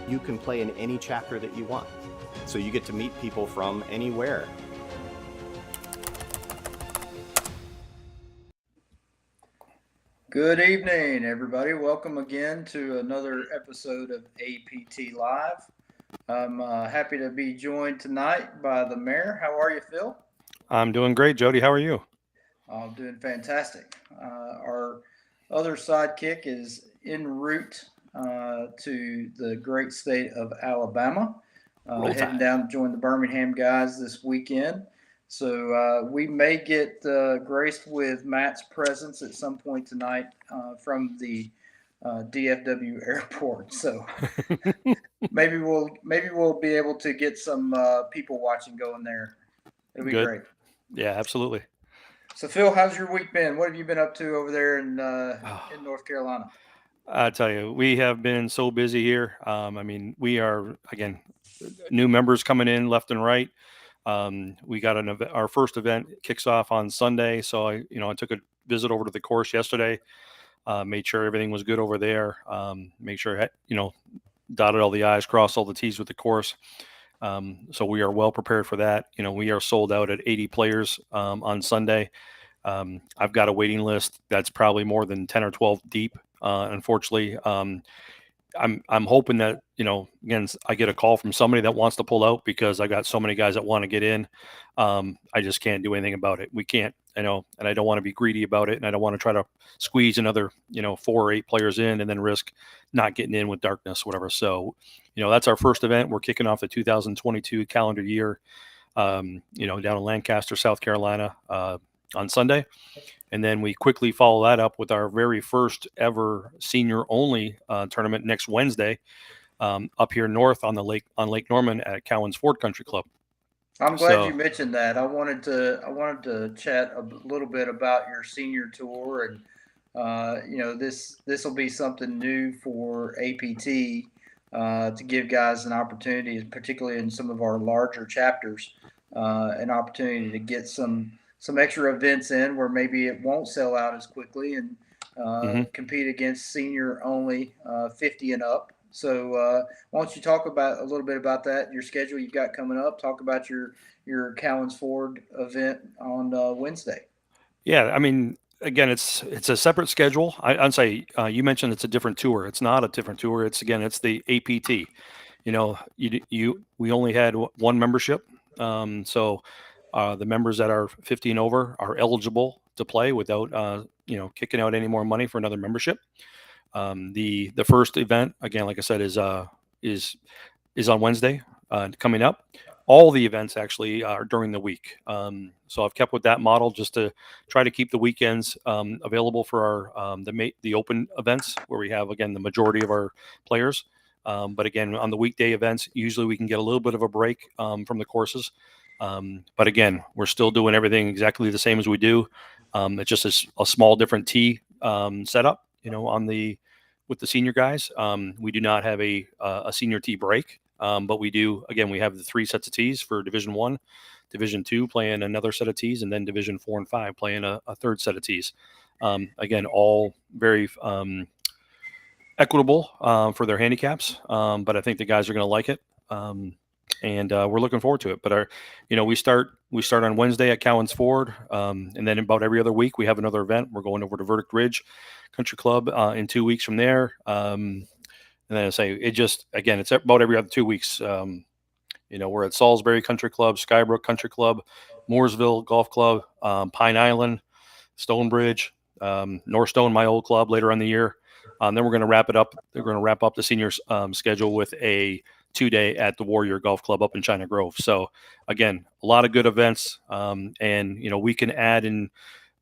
you can play in any chapter that you want. So you get to meet people from anywhere. Good evening, everybody. Welcome again to another episode of APT Live. I'm happy to be joined tonight by the mayor. How are you, Phil? I'm doing great, Jody. How are you? I'm doing fantastic. Our other sidekick is en route to the great state of Alabama, heading down to join the Birmingham guys this weekend. So we may get graced with Matt's presence at some point tonight from the DFW airport. So maybe we'll be able to get some people watching going there. It'll be Good. great. Yeah, absolutely. So Phil, how's your week been? What have you been up to over there in North Carolina? I tell you, we have been so busy here. I mean, we are, again, new members coming in left and right. We got our first event kicks off on Sunday. So I took a visit over to the course yesterday, made sure everything was good over there. Make sure, dotted all the I's, crossed all the T's with the course. So we are well prepared for that. We are sold out at 80 players on Sunday. I've got a waiting list that's probably more than 10 or 12 deep. Unfortunately, I'm hoping that, again, I get a call from somebody that wants to pull out because I got so many guys that want to get in. I just can't do anything about it. We can't, and I don't want to be greedy about it. And I don't want to try to squeeze another, 4 or 8 players in and then risk not getting in with darkness, whatever. So, that's our first event. We're kicking off the 2022 calendar year, down in Lancaster, South Carolina, on Sunday. And then we quickly follow that up with our very first ever senior only tournament next Wednesday up here north on Lake Norman at Cowan's Ford Country Club. I'm glad you mentioned that. I wanted to chat a little bit about your senior tour, and this will be something new for APT to give guys an opportunity, particularly in some of our larger chapters, an opportunity to get some extra events in where maybe it won't sell out as quickly and compete against senior only 50 and up. So why don't you talk about a little bit about that, your schedule you've got coming up, talk about your Cowan's Ford event on Wednesday. Yeah, I mean, again, it's a separate schedule. I'd say you mentioned it's a different tour. It's not a different tour. It's the APT. We only had one membership, so the members that are 50 and over are eligible to play without kicking out any more money for another membership. The first event, again, like I said, is on Wednesday coming up. All the events actually are during the week. So I've kept with that model just to try to keep the weekends available for our the open events where we have, again, the majority of our players. But again, on the weekday events, usually we can get a little bit of a break from the courses. But again, we're still doing everything exactly the same as we do. It's just a small different tee setup, with the senior guys. We do not have a senior tee break, but we do. Again, we have the 3 sets of tees for Division 1, Division 2 playing another set of tees, and then Division 4 and 5 playing a third set of tees. Again, all very equitable for their handicaps, but I think the guys are going to like it. And we're looking forward to it. But we start on Wednesday at Cowan's Ford, and then about every other week we have another event. We're going over to Verdict Ridge Country Club in 2 weeks from there. And then I say it's about every other 2 weeks. We're at Salisbury Country Club, Skybrook Country Club, Mooresville Golf Club, Pine Island, Stonebridge, North Stone, my old club, later on the year. Then we're going to wrap it up. They're going to wrap up the seniors schedule with a 2-day at the Warrior Golf Club up in China Grove. So again, a lot of good events, and we can add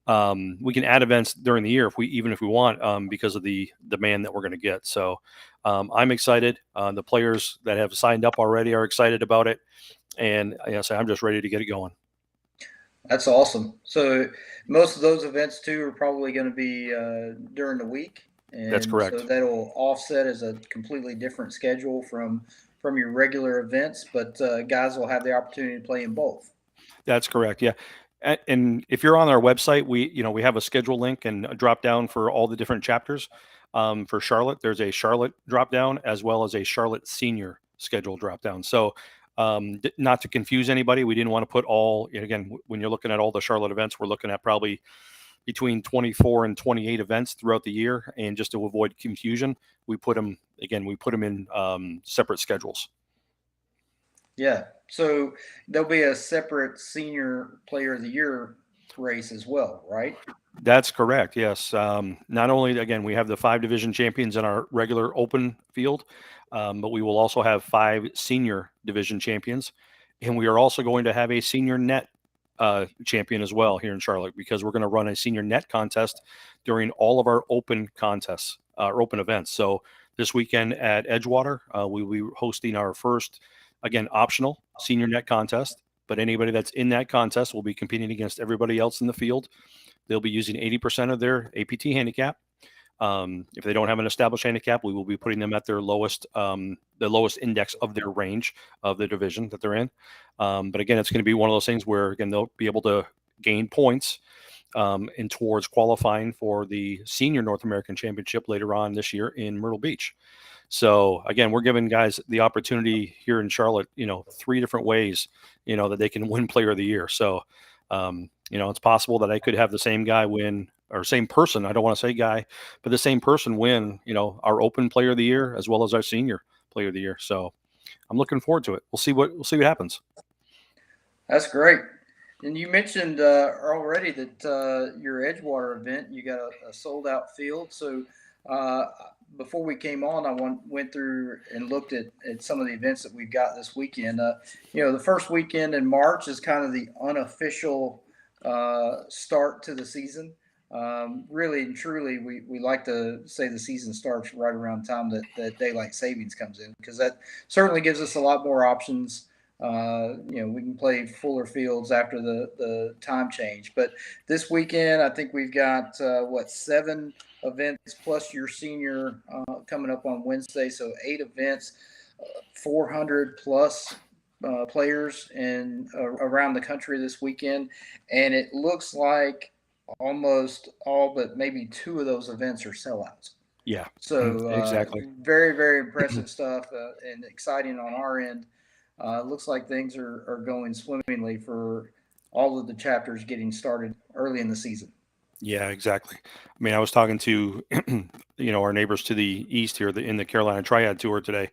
events during the year if we want, because of the demand that we're going to get. So I'm excited. The players that have signed up already are excited about it, and I'm just ready to get it going. That's awesome. So most of those events too are probably going to be during the week. And that's correct. So that'll offset as a completely different schedule from your regular events, but guys will have the opportunity to play in both. That's correct. Yeah. And if you're on our website, we have a schedule link and a drop down for all the different chapters. for Charlotte. There's a Charlotte drop down as well as a Charlotte senior schedule drop down. So not to confuse anybody, we didn't want to put all, again, when you're looking at all the Charlotte events, we're looking at probably between 24 and 28 events throughout the year. And just to avoid confusion, we put them in separate schedules. Yeah. So there'll be a separate senior player of the year race as well, right? That's correct. Yes. Not only, again, we have the 5 division champions in our regular open field, but we will also have 5 senior division champions. And we are also going to have a senior net champion as well here in Charlotte, because we're going to run a senior net contest during all of our open contests, or open events. So this weekend at Edgewater, we will be hosting our first, again, optional senior net contest. But anybody that's in that contest will be competing against everybody else in the field. They'll be using 80% of their APT handicap. If they don't have an established handicap, we will be putting them at their lowest, the lowest index of their range of the division that they're in. But again, it's going to be one of those things where, again, they'll be able to gain points and towards qualifying for the Senior North American Championship later on this year in Myrtle Beach. So again, we're giving guys the opportunity here in Charlotte, 3 different ways, that they can win Player of the Year. So, it's possible that I could have the same guy win, or same person. I don't want to say guy, but the same person win, our Open Player of the Year as well as our Senior Player of the Year. So I'm looking forward to it. We'll see what happens. That's great. And you mentioned already that your Edgewater event, you got a sold out field. So before we came on, I went through and looked at some of the events that we've got this weekend. The first weekend in March is kind of the unofficial start to the season. Really and truly, we like to say the season starts right around the time that daylight savings comes in, because that certainly gives us a lot more options. We can play fuller fields after the time change. But this weekend, I think we've got 7 events plus your senior coming up on Wednesday. So 8 events, 400 plus players in around the country this weekend. And it looks like almost all but maybe 2 of those events are sellouts. Yeah. So exactly. Very, very impressive stuff and exciting on our end. Looks like things are going swimmingly for all of the chapters getting started early in the season. Yeah, exactly. I mean, I was talking to, our neighbors to the east here in the Carolina Triad Tour today.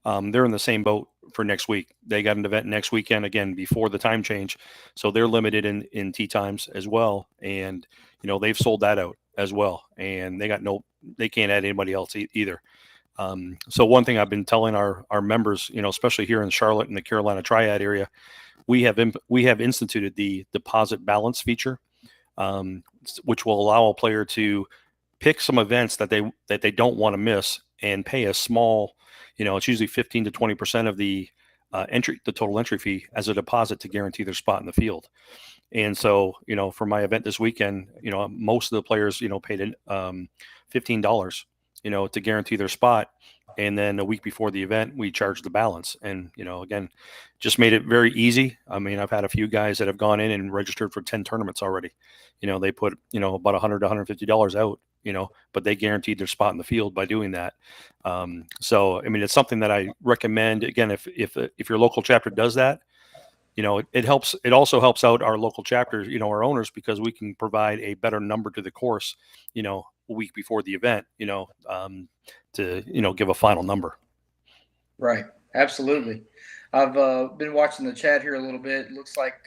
They're in the same boat for next week. They got an event next weekend, again, before the time change. So they're limited in tee times as well. And, they've sold that out as well. And they can't add anybody else either. So one thing I've been telling our members, especially here in Charlotte and the Carolina Triad area, we have instituted the deposit balance feature, which will allow a player to pick some events that they don't want to miss and pay a small, it's usually 15 to 20% of the total entry fee as a deposit to guarantee their spot in the field. And so, for my event this weekend, most of the players, paid $15, to guarantee their spot. And then a week before the event, we charged the balance. And, again, just made it very easy. I mean, I've had a few guys that have gone in and registered for 10 tournaments already. They put, about $100 to $150 out, but they guaranteed their spot in the field by doing that. So, I mean, it's something that I recommend. Again, if your local chapter does that, it helps. It also helps out our local chapters, our owners, because we can provide a better number to the course, a week before the event, to, give a final number. Right. Absolutely. I've been watching the chat here a little bit. It looks like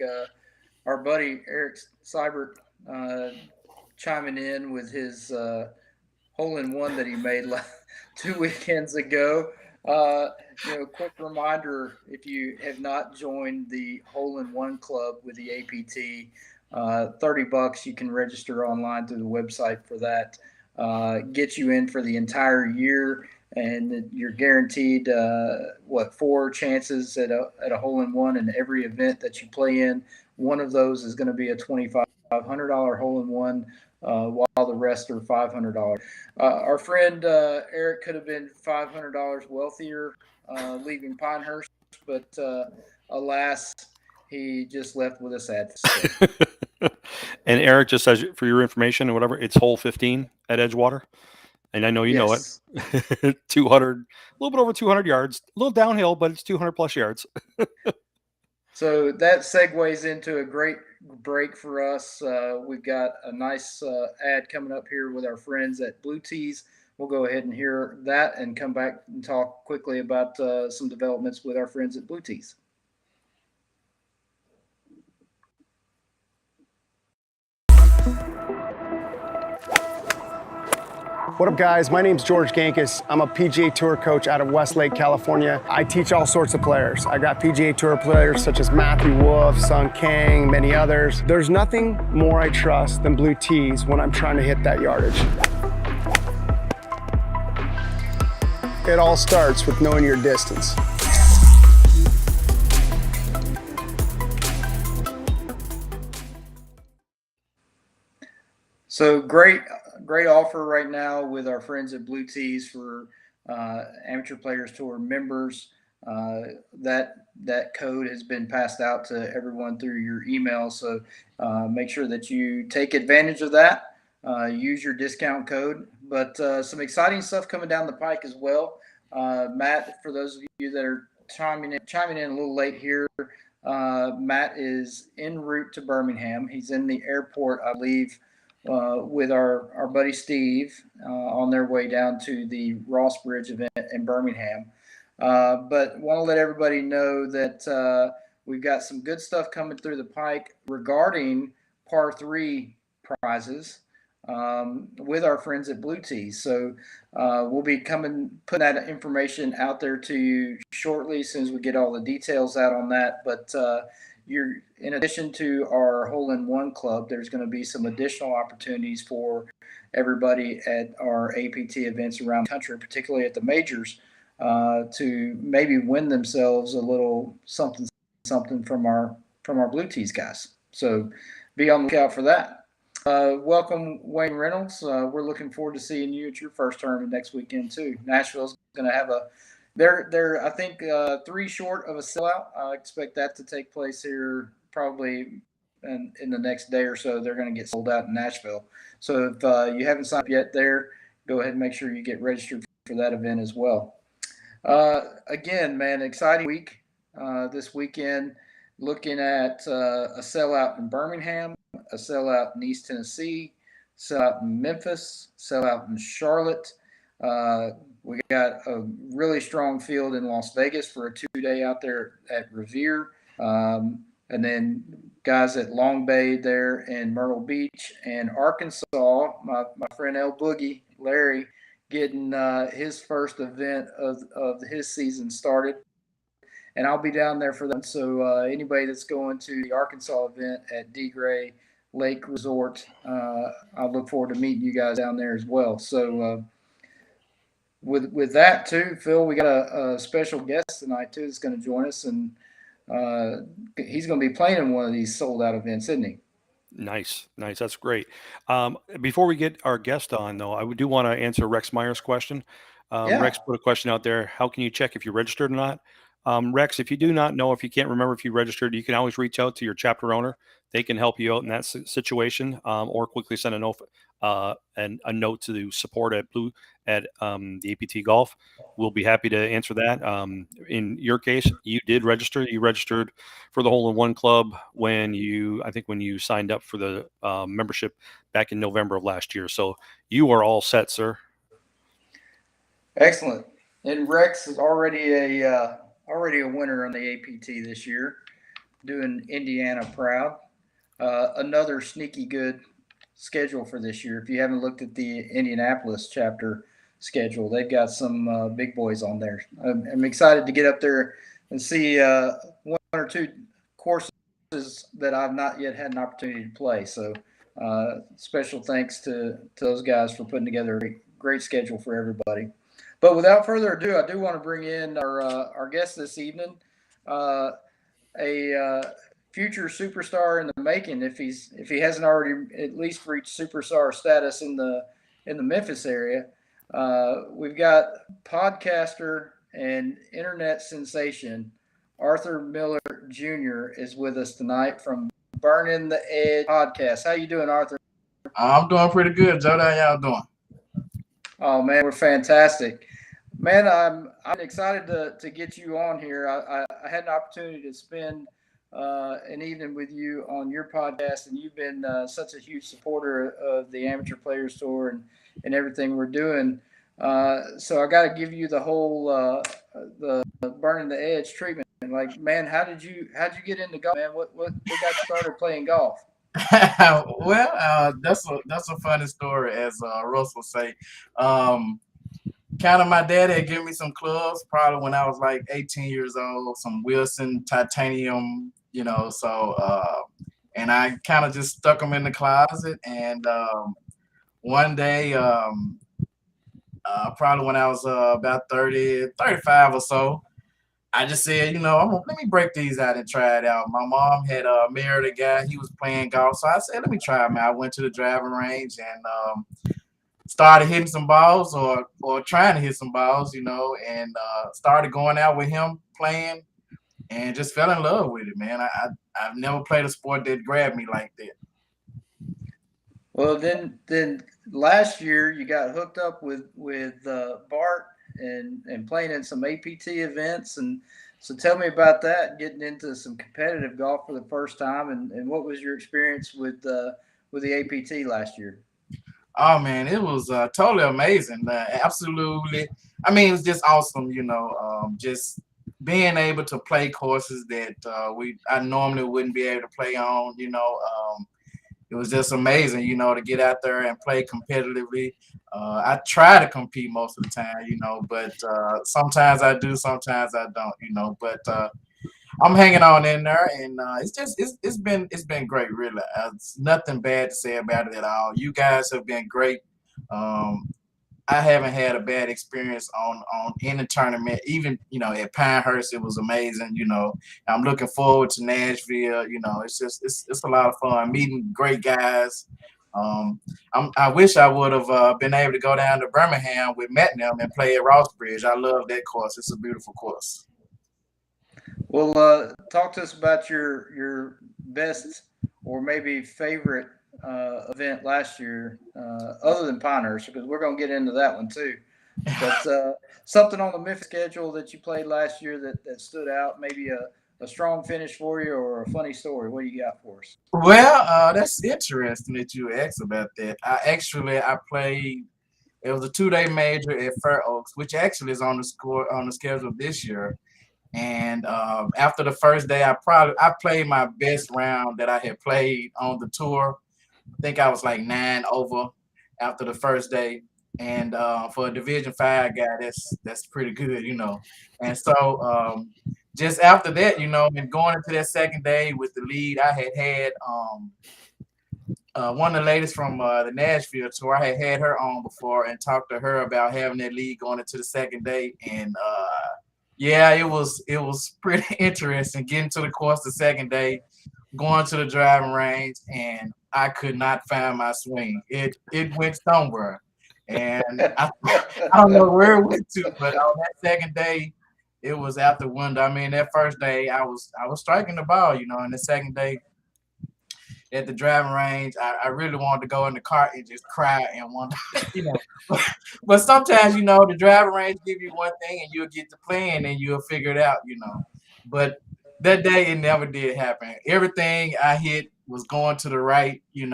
our buddy Eric Seibert chiming in with his hole-in-one that he made 2 weekends ago. Quick reminder, if you have not joined the hole-in-one club with the APT, $30 you can register online through the website for that. Get you in for the entire year, and you're guaranteed 4 chances at a hole-in-one in every event that you play in. One of those is going to be a $2,500 hole-in-one, while the rest are $500. Our friend Eric could have been $500 wealthier leaving Pinehurst, but alas, he just left with a sad And Eric, just as for your information or whatever, it's hole 15 at Edgewater. and I know you know it. Yes. 200, a little bit over 200 yards, a little downhill, but it's 200 plus yards. So that segues into a great break for us. We've got a nice ad coming up here with our friends at Blue Tees. We'll go ahead and hear that and come back and talk quickly about some developments with our friends at Blue Tees. What up, guys? My name's George Gankis. I'm a PGA Tour coach out of Westlake, California. I teach all sorts of players. I got PGA Tour players such as Matthew Wolff, Sung Kang, many others. There's nothing more I trust than Blue Tees when I'm trying to hit that yardage. It all starts with knowing your distance. So great offer right now with our friends at Blue Tees for Amateur Players Tour members. That code has been passed out to everyone through your email. So make sure that you take advantage of that. Use your discount code. But some exciting stuff coming down the pike as well. Matt, for those of you that are chiming in a little late here, Matt is en route to Birmingham. He's in the airport, I believe, with our buddy Steve on their way down to the Ross Bridge event in Birmingham. But want to let everybody know that we've got some good stuff coming through the pike regarding par 3 prizes with our friends at Blue Tees. So we'll be putting that information out there to you shortly as soon as we get all the details out on that. But in addition to our hole-in-one club, there's going to be some additional opportunities for everybody at our APT events around the country, particularly at the majors, to maybe win themselves a little something from our Blue Tees guys. So be on the lookout for that. Welcome, Wayne Reynolds. We're looking forward to seeing you at your first tournament next weekend too. Nashville's going to have they're I think 3 short of a sellout. I expect that to take place here probably in the next day or so. They're going to get sold out in Nashville. So if you haven't signed up yet there, go ahead and make sure you get registered for that event as well. Again, man, exciting week this weekend. Looking at a sellout in Birmingham, a sellout in East Tennessee, sellout in Memphis, sellout in Charlotte. We got a really strong field in Las Vegas for a 2-day out there at Revere. And then guys at Long Bay there in Myrtle Beach and Arkansas, my friend El Boogie, Larry, getting his first event of his season started. And I'll be down there for that. So anybody that's going to the Arkansas event at D. Gray Lake Resort, I look forward to meeting you guys down there as well. So with that too, Phil, we got a special guest tonight too that's going to join us, and he's going to be playing in one of these sold out events, isn't he? Nice. That's great. Before we get our guest on, though, I do want to answer Rex Meyer's question. Yeah. Rex put a question out there. How can you check if you're registered or not? Rex, if you do not know, if you can't remember if you registered, you can always reach out to your chapter owner. They can help you out in that situation, or quickly send a note to the support at the APT Golf. We'll be happy to answer that. In your case, you did register. You registered for the hole-in-one club when you signed up for the membership back in November of last year. So you are all set, sir. Excellent. And Rex is already a winner on the APT this year, doing Indiana proud. Another sneaky good schedule for this year. If you haven't looked at the Indianapolis chapter schedule, they've got some big boys on there. I'm excited to get up there and see 1 or 2 courses that I've not yet had an opportunity to play. So special thanks to those guys for putting together a great schedule for everybody. But without further ado, I do want to bring in our guest this evening, a future superstar in the making. If he hasn't already at least reached superstar status in the Memphis area, we've got podcaster and internet sensation Arthur Miller Jr. is with us tonight from Burning the Edge podcast. How you doing, Arthur? I'm doing pretty good, Jody. How y'all doing? Oh man, we're fantastic. Man, I'm excited to get you on here. I had an opportunity to spend an evening with you on your podcast, and you've been such a huge supporter of the Amateur Players Tour and everything we're doing. So I got to give you the whole the burning the edge treatment. Like, man, how'd you get into golf, man? What got you started playing golf? Well, that's a funny story, as Russ will say. Um, Kind of my dad had given me some clubs probably when I was like 18 years old, some Wilson titanium, and I kind of just stuck them in the closet. And one day, probably when I was about 30, 35 or so, I just said, let me break these out and try it out. My mom had married a guy; he was playing golf, so I said, let me try him out. I went to the driving range and started hitting some balls or trying to hit some balls, and started going out with him playing, and just fell in love with it, man. I've never played a sport that grabbed me like that. Well, then last year you got hooked up with Bart and playing in some APT events, and so tell me about that, getting into some competitive golf for the first time, and what was your experience with the APT last year? Oh man, it was totally amazing. Absolutely, I mean, it was just awesome. Just being able to play courses that I normally wouldn't be able to play on. It was just amazing, to get out there and play competitively. I try to compete most of the time, but sometimes I do, sometimes I don't, But I'm hanging on in there, and it's been great, really. It's nothing bad to say about it at all. You guys have been great. Um, I haven't had a bad experience on any tournament. Even at Pinehurst, it was amazing. I'm looking forward to Nashville. It's a lot of fun meeting great guys. I wish I would have been able to go down to Birmingham with Matt and them and play at Rossbridge. I love that course. It's a beautiful course. Well, talk to us about your best or maybe favorite event last year, other than Pinehurst, because we're going to get into that one too. But something on the Memphis schedule that you played last year that stood out, maybe a strong finish for you or a funny story. What do you got for us? Well, that's interesting that you asked about that. I played. It was a 2-day major at Fair Oaks, which actually is on the schedule this year. And after the first day, I played my best round that I had played on the tour. I think I was like 9 over after the first day, and for a Division 5 guy, that's pretty good. And so just after that, and going into that second day with the lead, I had one of the ladies from the Nashville tour. I had her on before and talked to her about having that lead going into the second day, and yeah, it was pretty interesting getting to the course the second day, going to the driving range, and I could not find my swing. It went somewhere, and I don't know where it went to, but on that second day, it was out the window. I mean, that first day I was striking the ball, and the second day at the driving range, I really wanted to go in the car and just cry and want to, But sometimes, the driving range give you one thing and you'll get to playing and you'll figure it out. But that day it never did happen. Everything I hit was going to the right, and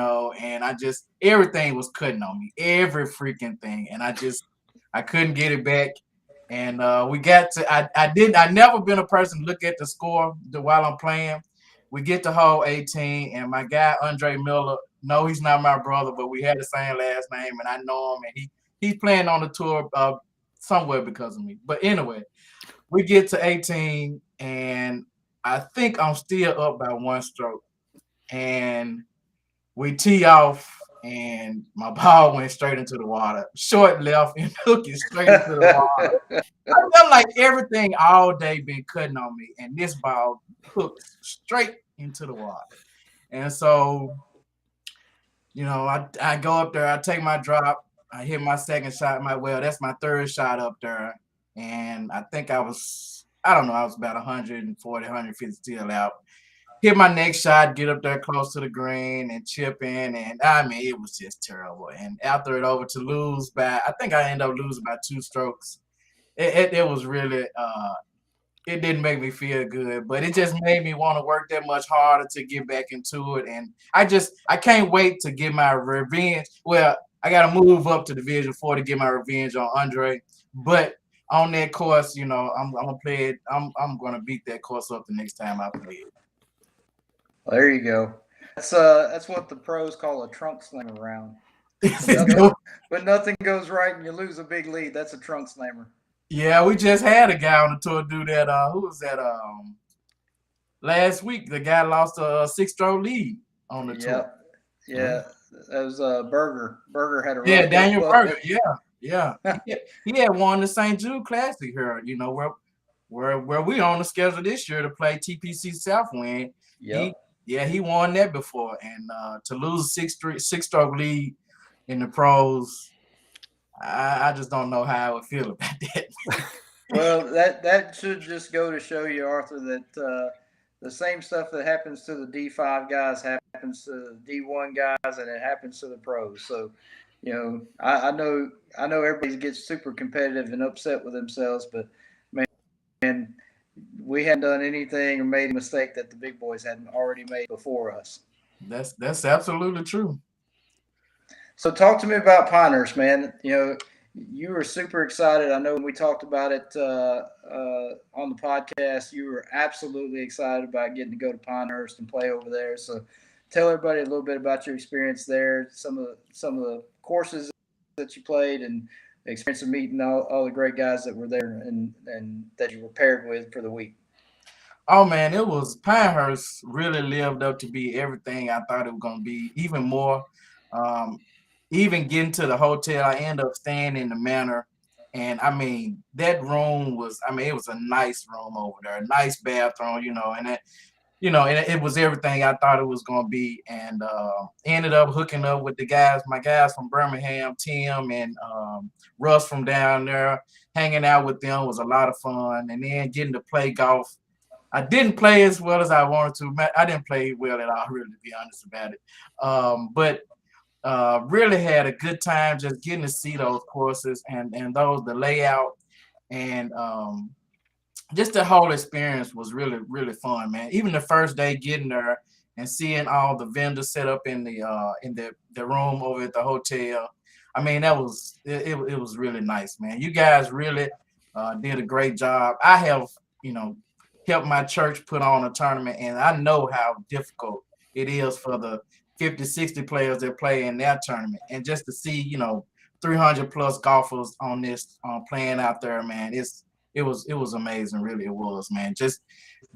everything was cutting on me. Every freaking thing. And I couldn't get it back. And we got to I never been a person to look at the score while I'm playing. We get to hole 18, and my guy Andre Miller. No, he's not my brother, but we had the same last name, and I know him, and he's playing on the tour somewhere because of me. But anyway, we get to 18, and I think I'm still up by one stroke, and we tee off, and my ball went straight into the water, short left, and hook it straight into the water. I felt like everything all day been cutting on me, and this ball hooked straight into the water. And so, I go up there, I take my drop, I hit my second shot. That's my third shot up there. And I think I was about 140, 150 still out. hit my next shot, get up there close to the green and chip in. And I mean, it was just terrible. And after it over to lose I think I ended up losing by 2 strokes. It was really, it didn't make me feel good, but it just made me want to work that much harder to get back into it. And I can't wait to get my revenge. Well, I got to move up to Division 4 to get my revenge on Andre. But on that course, I'm gonna play it. I'm gonna beat that course up the next time I play it. Well, there you go. That's what the pros call a trunk slammer round. When nothing goes right and you lose a big lead, that's a trunk slammer. Yeah, we just had a guy on the tour do that. Who was that? Last week, the guy lost a 6-stroke lead on the tour. Yeah, that was Berger. Berger had a Daniel Berger. Yeah. He had won the St. Jude Classic here. Where we on the schedule this year to play TPC Southwind. Yep. He won that before, and to lose a 6-stroke lead in the pros, I just don't know how I would feel about that. Well, that should just go to show you, Arthur, that the same stuff that happens to the D5 guys happens to the D1 guys, and it happens to the pros. So, I know everybody gets super competitive and upset with themselves, but man, we hadn't done anything or made a mistake that the big boys hadn't already made before us. That's absolutely true. So talk to me about Pinehurst, man. You were super excited. I know when we talked about it on the podcast, you were absolutely excited about getting to go to Pinehurst and play over there. So tell everybody a little bit about your experience there, some of the courses that you played, and the experience of meeting all the great guys that were there and that you were paired with for the week. Oh man, Pinehurst really lived up to be everything I thought it was going to be, even more. Even getting to the hotel, I ended up staying in the Manor, and I mean that room was, it was a nice room over there, a nice bathroom, and that, and it was everything I thought it was going to be, and ended up hooking up with my guys from Birmingham, Tim and Russ from down there. Hanging out with them was a lot of fun, and then getting to play golf. I didn't play as well as I wanted to. I didn't play well at all, really, to be honest about it. But really had a good time just getting to see those courses and the layout, and just the whole experience was really, really fun, man. Even the first day getting there and seeing all the vendors set up in the room over at the hotel. That was it was really nice, man. You guys really did a great job. I have, helped my church put on a tournament, and I know how difficult it is for the 50, 60 players that play in that tournament. And just to see, 300 plus golfers on this playing out there, man, it was amazing. Really, it was, man. Just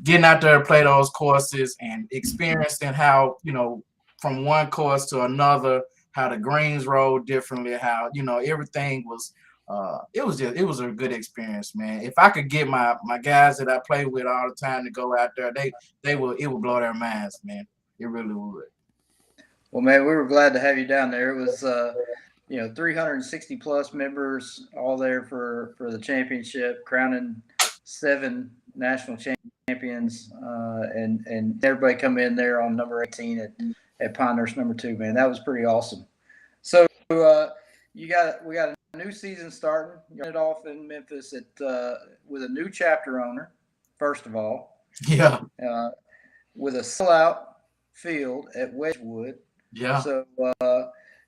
getting out there to play those courses and experiencing how, from one course to another, how the greens rolled differently, how, everything was, it was a good experience, man. If I could get my guys that I play with all the time to go out there, it would blow their minds, man. It really would. Well, man, we were glad to have you down there. It was, 360 plus members all there for the championship, crowning 7 national champions, and everybody come in there on number 18 at Pinehurst number 2, man. That was pretty awesome. So we got a new season starting. You got it off in Memphis with a new chapter owner, first of all. Yeah. With a sellout field at Wedgwood. Yeah. So, what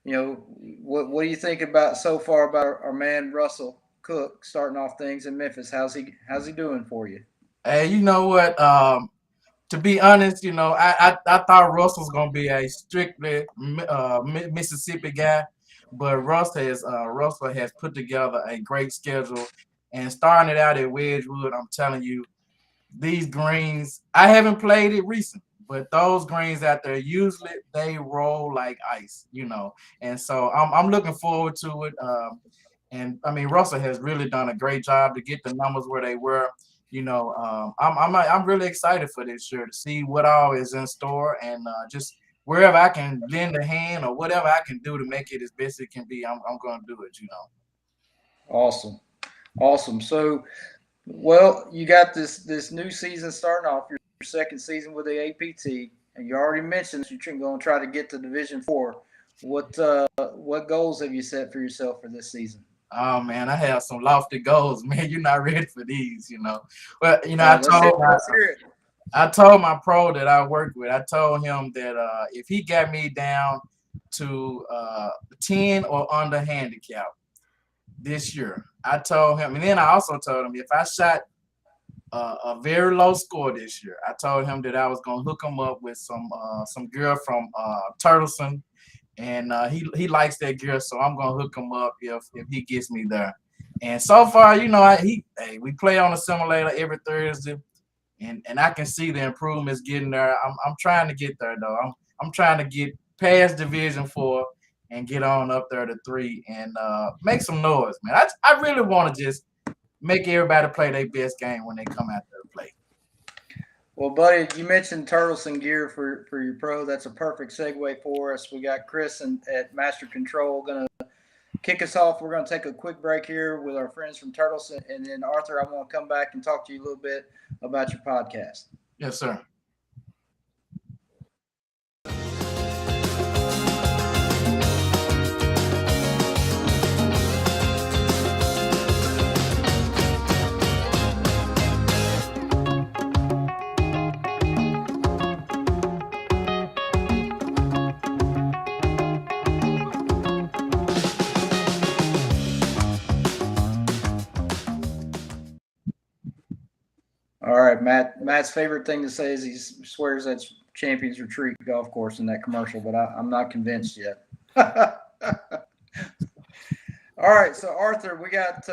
do you think about so far about our man Russell Cook starting off things in Memphis? How's he doing for you? Hey, you know what? To be honest, I thought Russell was gonna be a strictly Mississippi guy, but Russell has put together a great schedule, and starting it out at Wedgwood, I'm telling you, these greens, I haven't played it recently, but those greens out there, usually they roll like ice, and so I'm looking forward to it. And Russell has really done a great job to get the numbers where they were. I'm really excited for this year to see what all is in store, and just wherever I can lend a hand or whatever I can do to make it as best it can be, I'm going to do it. Awesome. So, well, you got this new season starting off. You're second season with the APT, and you already mentioned you're going to try to get to Division 4. What goals have you set for yourself for this season? Oh man, I have some lofty goals, man. You're not ready for these, But I told my pro that I worked with, I told him that if he got me down to 10 or under handicap this year, I told him, and then I also told him if I shot a very low score this year, I told him that I was gonna hook him up with some girl from Turtleson, and he likes that girl, so I'm gonna hook him up if he gets me there. And so far, we play on a simulator every Thursday, and I can see the improvements getting there. I'm trying to get there though. I'm trying to get past Division 4 and get on up there to 3 and make some noise, man. I really want to just make everybody play their best game when they come out there to play. Well, buddy, you mentioned Turtleson gear for your pro. That's a perfect segue for us. We got Chris at Master Control going to kick us off. We're going to take a quick break here with our friends from Turtleson, and then Arthur, I'm going to come back and talk to you a little bit about your podcast. Yes, sir. All right, Matt's favorite thing to say is he swears that's Champions Retreat Golf Course in that commercial, but I'm not convinced yet. All right, so Arthur, we got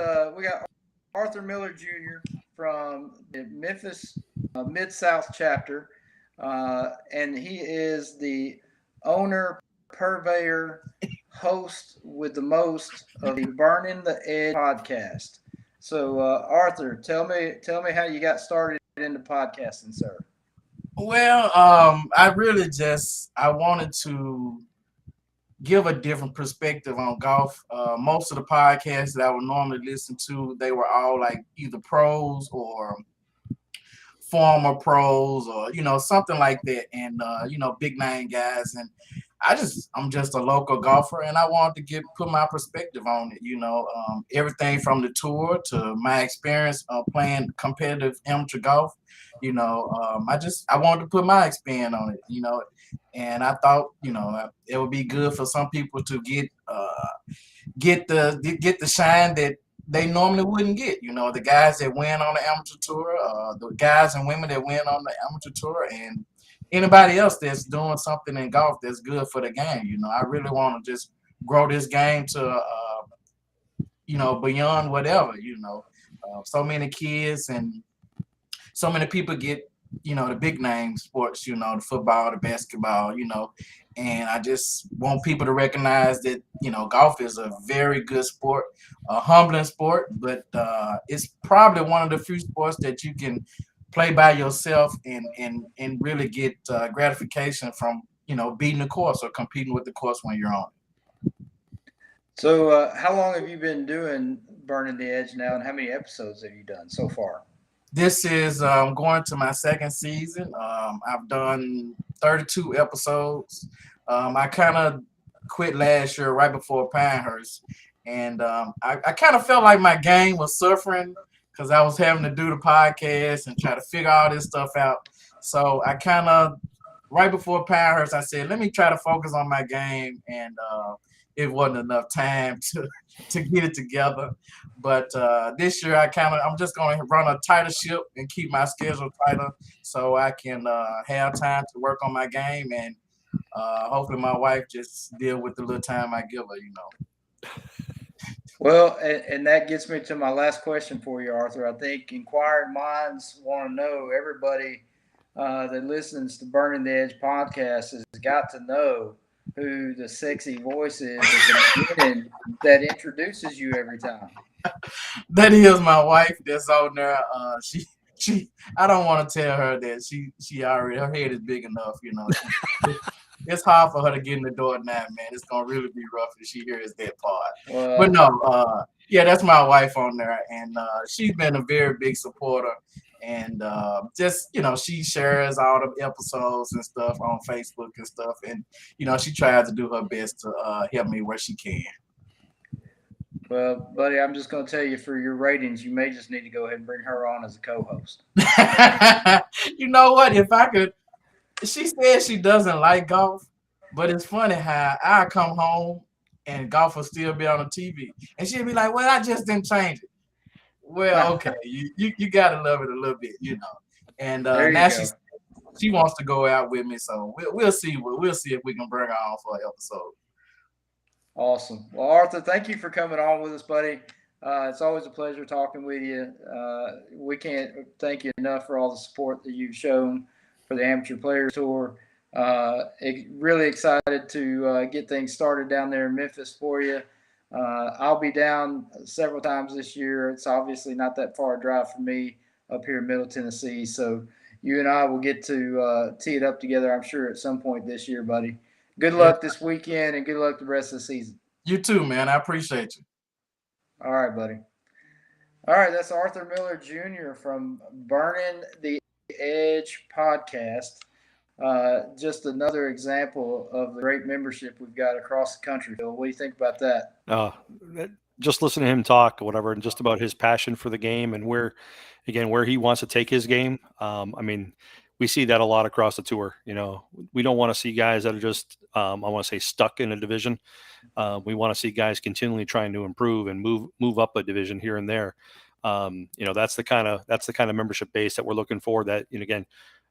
Arthur Miller Jr. from the Memphis Mid-South chapter, and he is the owner, purveyor, host with the most of the Burning the Edge podcast. So, Arthur, tell me how you got started into podcasting, sir. Well, I wanted to give a different perspective on golf. Most of the podcasts that I would normally listen to, they were all like either pros or former pros or, something like that. And, big name guys. And I'm just a local golfer, and I wanted to put my perspective on it. Everything from the tour to my experience playing competitive amateur golf. I wanted to put my spin on it. And I thought, it would be good for some people to get the shine that they normally wouldn't get. The guys that win on the amateur tour, the guys and women that win on the amateur tour, and anybody else that's doing something in golf that's good for the game. I really want to just grow this game to, beyond whatever, so many kids and so many people get, the big name sports, the football, the basketball, and I just want people to recognize that, golf is a very good sport, a humbling sport, but it's probably one of the few sports that you can play by yourself and really get gratification from, beating the course or competing with the course when you're on it. So how long have you been doing Burning the Edge now, and how many episodes have you done so far? This is going to my second season. I've done 32 episodes. I kind of quit last year right before Pinehurst, and I kind of felt like my game was suffering because I was having to do the podcast and try to figure all this stuff out. So I kind of, right before Pinehurst, I said, let me try to focus on my game, and it wasn't enough time to get it together. But this year, I'm just going to run a tighter ship and keep my schedule tighter so I can have time to work on my game, and hopefully my wife just deal with the little time I give her, Well, and that gets me to my last question for you, Arthur. I think inquiring minds want to know, everybody that listens to Burning the Edge podcast has got to know who the sexy voice is at the beginning that introduces you every time. That is my wife that's on there. She I don't want to tell her that she already, her head is big enough, It's hard for her to get in the door now, man. It's gonna really be rough if she hears that part. But no, yeah, that's my wife on there, and she's been a very big supporter. And just, she shares all the episodes and stuff on Facebook and stuff. And, she tries to do her best to help me where she can. Well, buddy, I'm just going to tell you, for your ratings, you may just need to go ahead and bring her on as a co-host. You know what? If I could, she says she doesn't like golf, but it's funny how I come home and golf will still be on the TV. And she'll be like, well, I just didn't change it. Well, okay, you got to love it a little bit, And now she wants to go out with me, so we'll see. We'll see if we can bring her on for an episode. Awesome. Well, Arthur, thank you for coming on with us, buddy. It's always a pleasure talking with you. We can't thank you enough for all the support that you've shown for the Amateur Players Tour. Really excited to get things started down there in Memphis for you. I'll be down several times this year. It's obviously not that far a drive for me up here in Middle Tennessee. So you and I will get to tee it up together, I'm sure, at some point this year, buddy. Good luck this weekend and good luck the rest of the season. You too, man. I appreciate you. All right, buddy. All right, that's Arthur Miller Jr. from Burning the Edge podcast. Just another example of the great membership we've got across the country. Phil, what do you think about that? Just listening to him talk or whatever, and just about his passion for the game and where he wants to take his game. We see that a lot across the tour. We don't want to see guys that are just, I want to say, stuck in a division. We want to see guys continually trying to improve and move up a division here and there. That's the kind of membership base that we're looking for. That, again,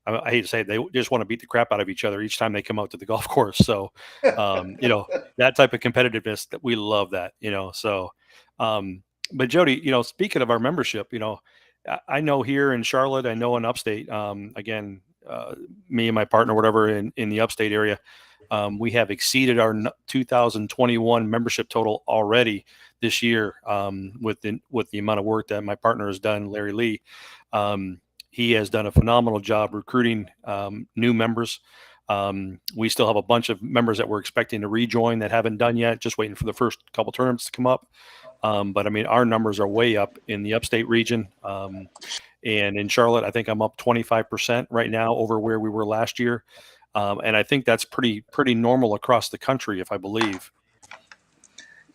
I hate to say it, they just want to beat the crap out of each other each time they come out to the golf course. So, that type of competitiveness, that we love that. But Jody, speaking of our membership, I know here in Charlotte, I know in upstate, me and my partner, whatever, in the upstate area, we have exceeded our 2021 membership total already this year, with the amount of work that my partner has done, Larry Lee. He has done a phenomenal job recruiting new members. We still have a bunch of members that we're expecting to rejoin that haven't done yet, just waiting for the first couple tournaments to come up. But our numbers are way up in the upstate region. And in Charlotte, I think I'm up 25% right now over where we were last year. And I think that's pretty normal across the country, if I believe.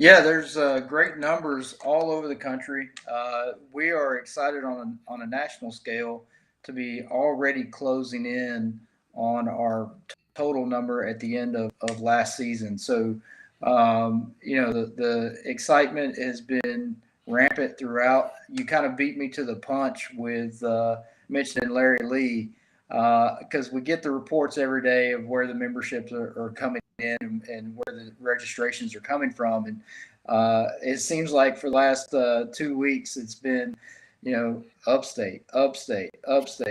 Yeah, there's great numbers all over the country. We are excited on a national scale to be already closing in on our total number at the end of last season. So, the excitement has been rampant throughout. You kind of beat me to the punch with mentioning Larry Lee, because we get the reports every day of where the memberships are coming in and where the registrations are coming from. And it seems like for the last 2 weeks, it's been, upstate,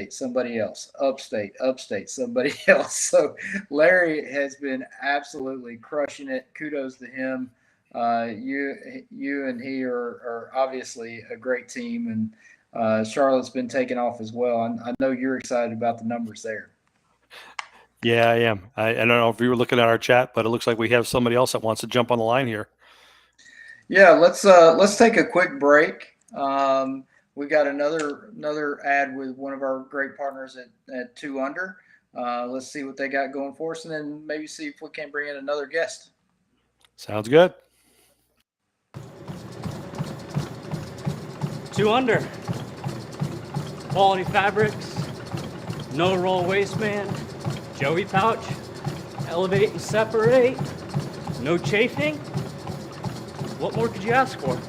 somebody else, upstate, somebody else. So Larry has been absolutely crushing it. Kudos to him. You and he are obviously a great team, and Charlotte's been taking off as well. I know you're excited about the numbers there. Yeah, I am. I don't know if you were looking at our chat, but it looks like we have somebody else that wants to jump on the line here. Yeah, let's take a quick break. We got another ad with one of our great partners at 2 Under. Let's see what they got going for us, and then maybe see if we can bring in another guest. Sounds good. 2 Under. Quality fabrics, no roll waistband, Joey pouch, elevate and separate, no chafing. What more could you ask for?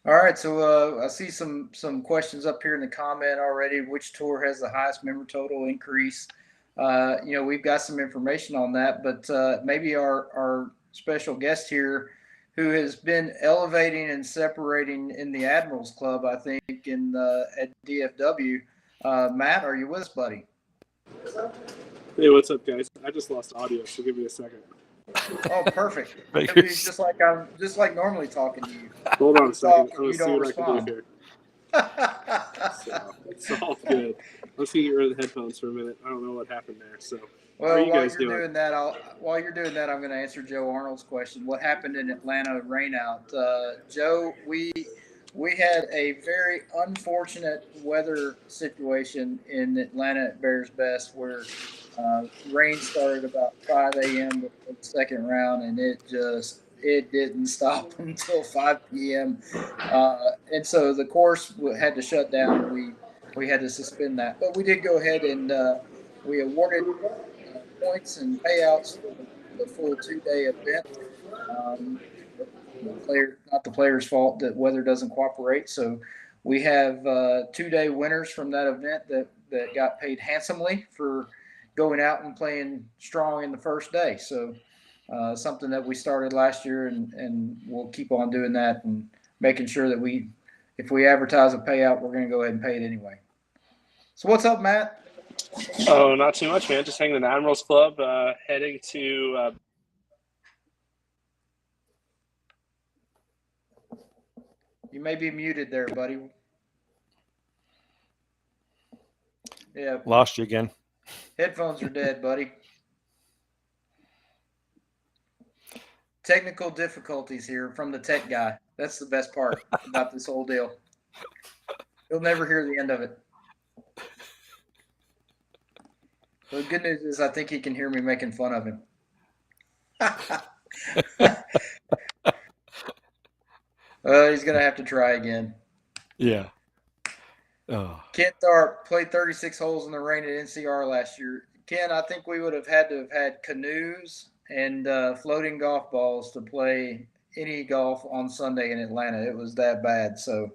All right, so I see some questions up here in the comment already. Which tour has the highest member total increase? We've got some information on that, but maybe our special guest here, who has been elevating and separating in the Admirals Club, I think, at DFW. Matt, are you with us, buddy? Hey, what's up, guys? I just lost audio, so give me a second. Oh, perfect. It's just like I'm normally talking to you. Hold on a second. You don't respond. So, it's all good. Let's get rid of the headphones for a minute. I don't know what happened there. So, Well, how are you while guys you're doing? doing that, I'm going to answer Joe Arnold's question. What happened in Atlanta rainout? Joe, we had a very unfortunate weather situation in Atlanta at Bears Best where rain started about 5 a.m. before the second round, and it didn't stop until 5 p.m. And so the course had to shut down. We had to suspend that, but we did go ahead and we awarded points and payouts for the full 2-day event. Um, not the player's fault that weather doesn't cooperate. So we have 2-day winners from that event that got paid handsomely for going out and playing strong in the first day. So something that we started last year, and we'll keep on doing that and making sure that if we advertise a payout, we're going to go ahead and pay it anyway. So what's up, Matt? Oh, not too much, man. Just hanging in the Admirals Club, heading to. You may be muted there, buddy. Yeah. Lost you again. Headphones are dead, buddy. Technical difficulties here from the tech guy. That's the best part about this whole deal. You'll never hear the end of it. The good news is I think he can hear me making fun of him. He's going to have to try again. Yeah. Oh. Ken Tharp played 36 holes in the rain at NCR last year. Ken, I think we would have had to have had canoes and floating golf balls to play any golf on Sunday in Atlanta. It was that bad. So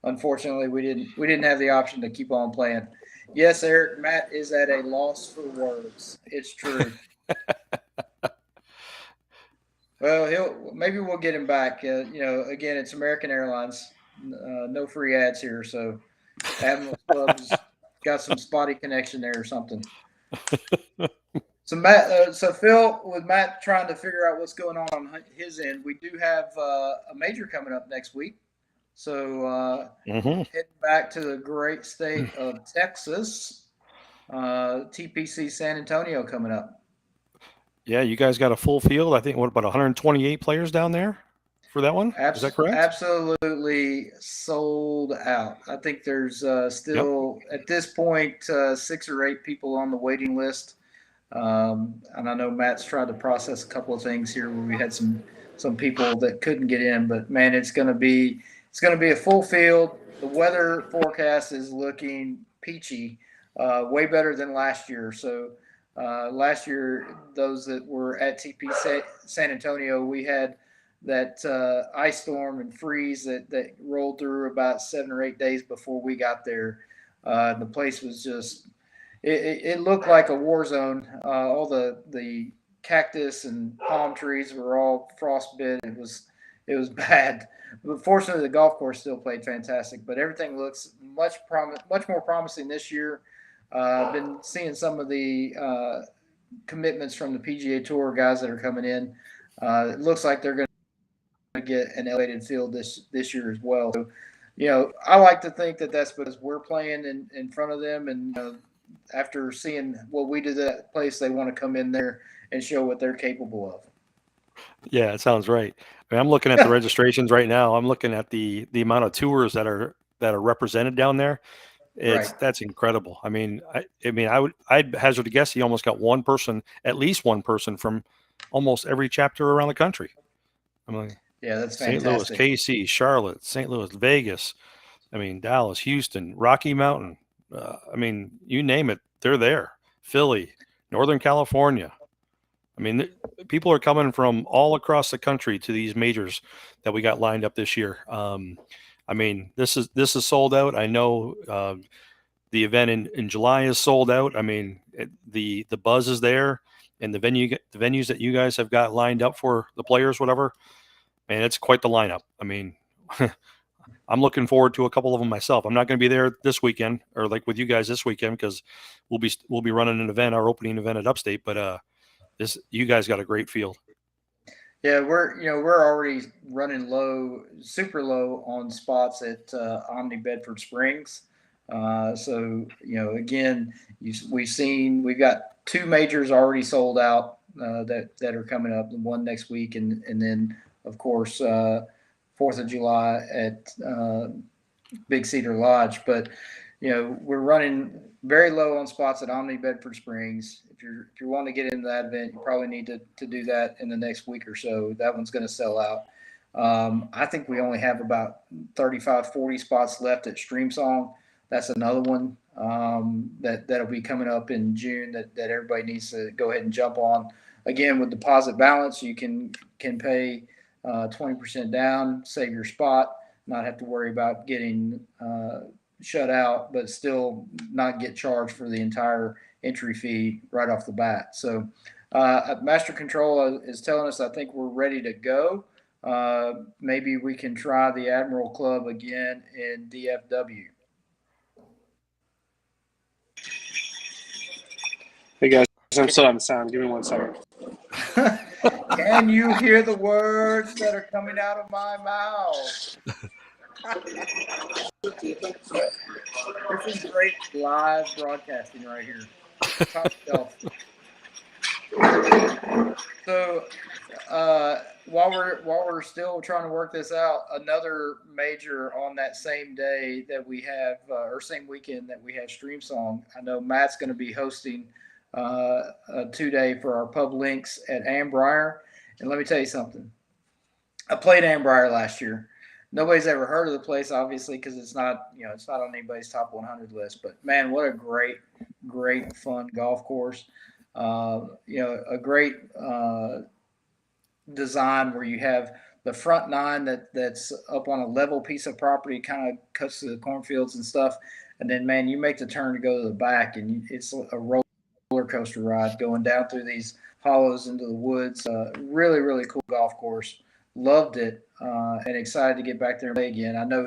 unfortunately, we didn't have the option to keep on playing. Yes, Eric, Matt is at a loss for words. It's true. Well, maybe we'll get him back. Again, it's American Airlines. No free ads here, so Admirals Club's got some spotty connection there or something. So Matt, so Phil, with Matt trying to figure out what's going on his end, we do have a major coming up next week. So heading back to the great state of Texas, TPC San Antonio coming up. Yeah, you guys got a full field. I think about 128 players down there for that one? Is that correct? Absolutely sold out. I think there's still at this point 6 or 8 people on the waiting list. And I know Matt's tried to process a couple of things here where we had some people that couldn't get in, but man, it's going to be a full field. The weather forecast is looking peachy, way better than last year. So last year, those that were at TP San Antonio, we had that ice storm and freeze that rolled through about 7 or 8 days before we got there. The place was just it looked like a war zone. All the cactus and palm trees were all frostbit. It was bad. But fortunately, the golf course still played fantastic. But everything looks much more promising this year. I've been seeing some of the commitments from the PGA Tour guys that are coming in. It looks like they're going to get an elevated field this year as well. So, I like to think that that's because we're playing in front of them, and after seeing what we did at that place, they want to come in there and show what they're capable of. Yeah, it sounds right. I mean, I'm looking at the registrations right now. I'm looking at the amount of tours that are represented down there. That's incredible. I mean, I'd hazard a guess he almost got at least one person from almost every chapter around the country. I'm like, yeah, that's fantastic. St. Louis, KC, Charlotte, St. Louis, Vegas. I mean, Dallas, Houston, Rocky Mountain. I mean, you name it, they're there. Philly, Northern California. I mean, people are coming from all across the country to these majors that we got lined up this year. I mean, this is sold out. I know the event in July is sold out. I mean, the buzz is there, and the venues that you guys have got lined up for the players, whatever. Man, it's quite the lineup. I mean, I'm looking forward to a couple of them myself. I'm not going to be there this weekend or like with you guys this weekend because we'll be running an event, our opening event at Upstate. But you guys got a great field. Yeah, we're already running super low on spots at Omni Bedford Springs. So, again, we've got 2 majors already sold out that are coming up, one next week, and then, of course, 4th of July at Big Cedar Lodge. But, we're running very low on spots at Omni Bedford Springs. If you're wanting to get into that event, you probably need to do that in the next week or so. That one's going to sell out. I think we only have about 35, 40 spots left at Streamsong. That's another one that'll be coming up in June that everybody needs to go ahead and jump on. Again, with deposit balance, you can pay 20% down, save your spot, not have to worry about getting shut out, but still not get charged for the entire entry fee right off the bat. So Master Control is telling us, I think we're ready to go. Maybe we can try the Admiral Club again in DFW. Hey guys, I'm still having sound. Give me 1 second. Can you hear the words that are coming out of my mouth? This is great live broadcasting right here. Top shelf. So while we're still trying to work this out, another major on that same day that we have, or same weekend that we have Streamsong, I know Matt's going to be hosting a 2-day for our pub links at Ambrier. And let me tell you something. I played Ambrier last year. Nobody's ever heard of the place, obviously, because it's not on anybody's top 100 list. But man, what a great fun golf course. A great design where you have the front 9 that's up on a level piece of property, kind of cuts to the cornfields and stuff. And then, man, you make the turn to go to the back, and it's a roller coaster ride going down through these hollows into the woods. Really, really cool golf course. Loved it, and excited to get back there and play again. I know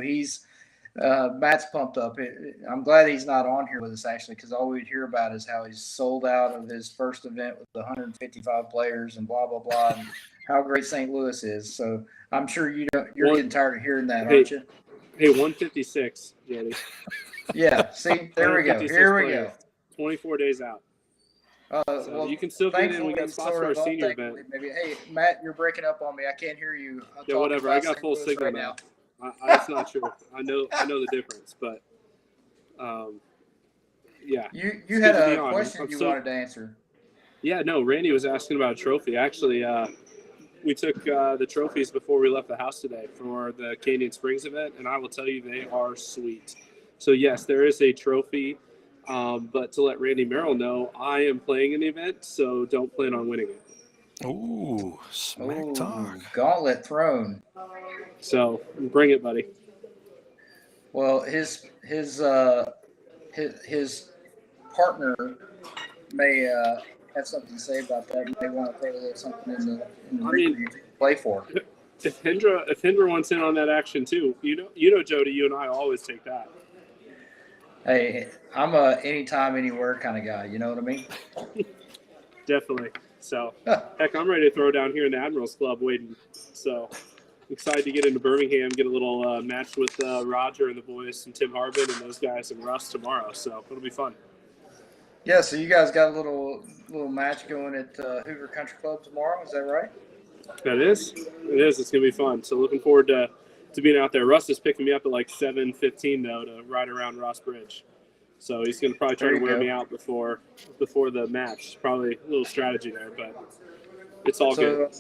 Matt's pumped up. I'm glad he's not on here with us, actually, because all we'd hear about is how he's sold out of his first event with 155 players and blah, blah, blah, and how great St. Louis is. So I'm sure you're getting tired of hearing that, aren't you? Hey, 156, Jody. Yeah, see, there we go. Here we go. 24 days out. So well, you can still get in. We got spots for our senior event. Maybe. Hey, Matt, you're breaking up on me. I can't hear you. Yeah, whatever. I got full signal now. That's not true. I know the difference, but yeah. You had a question you wanted to answer. Yeah, no. Randy was asking about a trophy. Actually, we took the trophies before we left the house today for the Canyon Springs event, and I will tell you they are sweet. So yes, there is a trophy. But to let Randy Merrill know, I am playing an event, so don't plan on winning it. Ooh, smack talk. Gauntlet thrown. So bring it, buddy. Well, his partner may have something to say about that. May want to throw a little something in the ring to play for. If Hendra wants in on that action too, you know, Jody, you and I always take that. Hey, I'm a anytime, anywhere kind of guy. You know what I mean? Definitely. So, heck, I'm ready to throw down here in the Admirals Club waiting. So, excited to get into Birmingham, get a little match with Roger and the boys and Tim Harbin and those guys and Russ tomorrow. So, it'll be fun. Yeah, so you guys got a little match going at Hoover Country Club tomorrow. Is that right? That is. It is. It's going to be fun. So, looking forward to being out there. Russ is picking me up at like 7:15 though to ride around Ross Bridge. So he's going to probably try to wear me out before the match. Probably a little strategy there, but it's all good.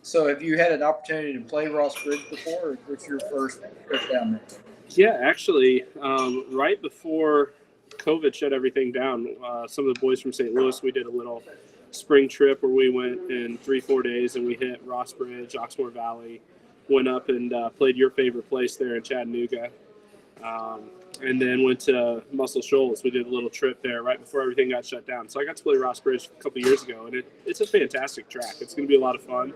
So have you had an opportunity to play Ross Bridge before, or is this your first trip down there? Yeah, actually, right before COVID shut everything down, some of the boys from St. Louis, we did a little spring trip where we went in 3-4 days and we hit Ross Bridge, Oxmoor Valley, went up and played your favorite place there in Chattanooga, and then went to Muscle Shoals. We did a little trip there right before everything got shut down. So I got to play Ross Bridge a couple years ago, and it's a fantastic track. It's going to be a lot of fun.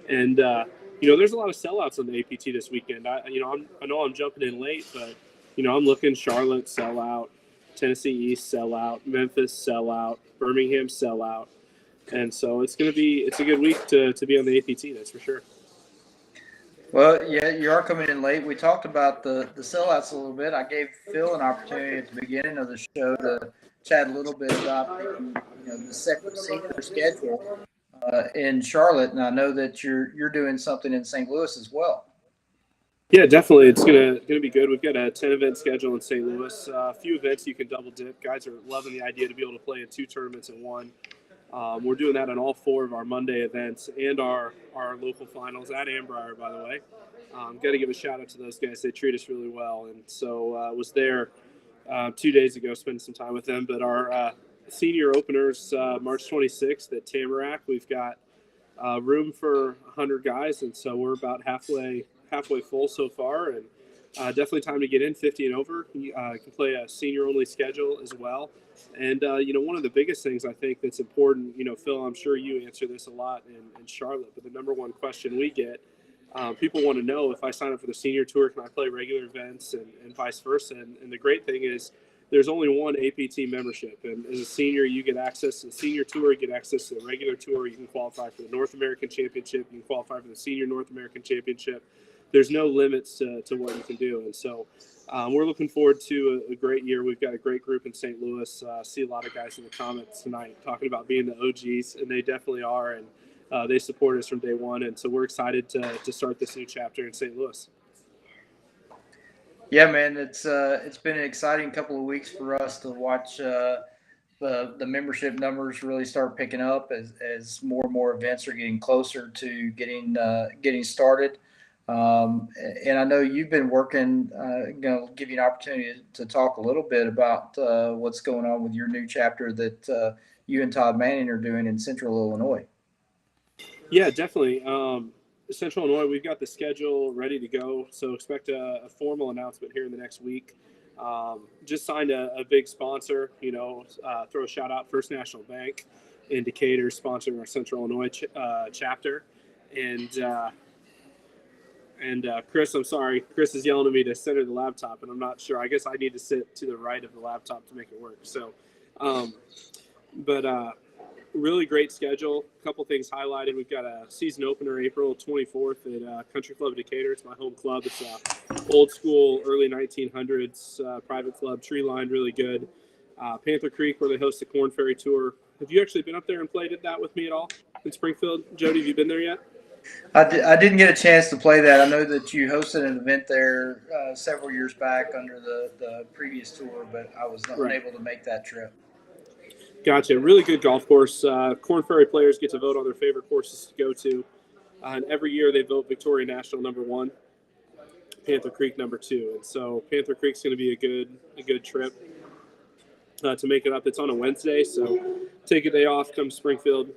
And, there's a lot of sellouts on the APT this weekend. I know I'm jumping in late, but, I'm looking Charlotte sellout, Tennessee East sellout, Memphis sellout, Birmingham sellout. And so it's a good week to be on the APT, that's for sure. Well, yeah, you are coming in late. We talked about the sellouts a little bit. I gave Phil an opportunity at the beginning of the show to chat a little bit about the senior schedule in Charlotte, and I know that you're doing something in St. Louis as well. Yeah, definitely. It's gonna be good. We've got a 10-event schedule in St. Louis. A few events you can double dip. Guys are loving the idea to be able to play in 2 tournaments in one. We're doing that on all 4 of our Monday events and our local finals at Ambrier, by the way. Got to give a shout out to those guys. They treat us really well. And so was there 2 days ago, spending some time with them. But our senior openers, March 26th at Tamarack, we've got room for 100 guys. And so we're about halfway full so far. And definitely time to get in 50 and over. You can play a senior-only schedule as well. And, one of the biggest things I think that's important, Phil, I'm sure you answer this a lot in Charlotte, but the number one question we get, people want to know, if I sign up for the senior tour, can I play regular events and vice versa? And the great thing is there's only one APT membership. And as a senior, you get access to the senior tour, you get access to the regular tour. You can qualify for the North American Championship. You can qualify for the Senior North American Championship. There's no limits to what you can do. And so we're looking forward to a great year. We've got a great group in St. Louis. See a lot of guys in the comments tonight talking about being the OGs, and they definitely are. And they support us from day one. And so we're excited to start this new chapter in St. Louis. Yeah, man, it's been an exciting couple of weeks for us to watch the membership numbers really start picking up as more and more events are getting closer to getting started. And I know you've been working, give you an opportunity to talk a little bit about what's going on with your new chapter that you and Todd Manning are doing in Central Illinois. Yeah, definitely. Central Illinois, we've got the schedule ready to go, so expect a formal announcement here in the next week. Just signed a big sponsor, throw a shout out, First National Bank in Decatur, sponsoring our Central Illinois chapter. And Chris, I'm sorry, Chris is yelling at me to center the laptop, and I'm not sure. I guess I need to sit to the right of the laptop to make it work. So, really great schedule. A couple things highlighted. We've got a season opener April 24th at Country Club Decatur. It's my home club. It's a old school, early 1900s private club, tree lined, really good. Panther Creek, where they host the Corn Ferry Tour. Have you actually been up there and played at that with me at all in Springfield? Jody, have you been there yet? I didn't get a chance to play that. I know that you hosted an event there several years back under the previous tour, but I was not able to make that trip. Gotcha. Really good golf course. Corn Ferry players get to vote on their favorite courses to go to. And every year they vote Victoria National #1, Panther Creek #2. And so Panther Creek's going to be a good trip to make it up. It's on a Wednesday, so take a day off, come to Springfield.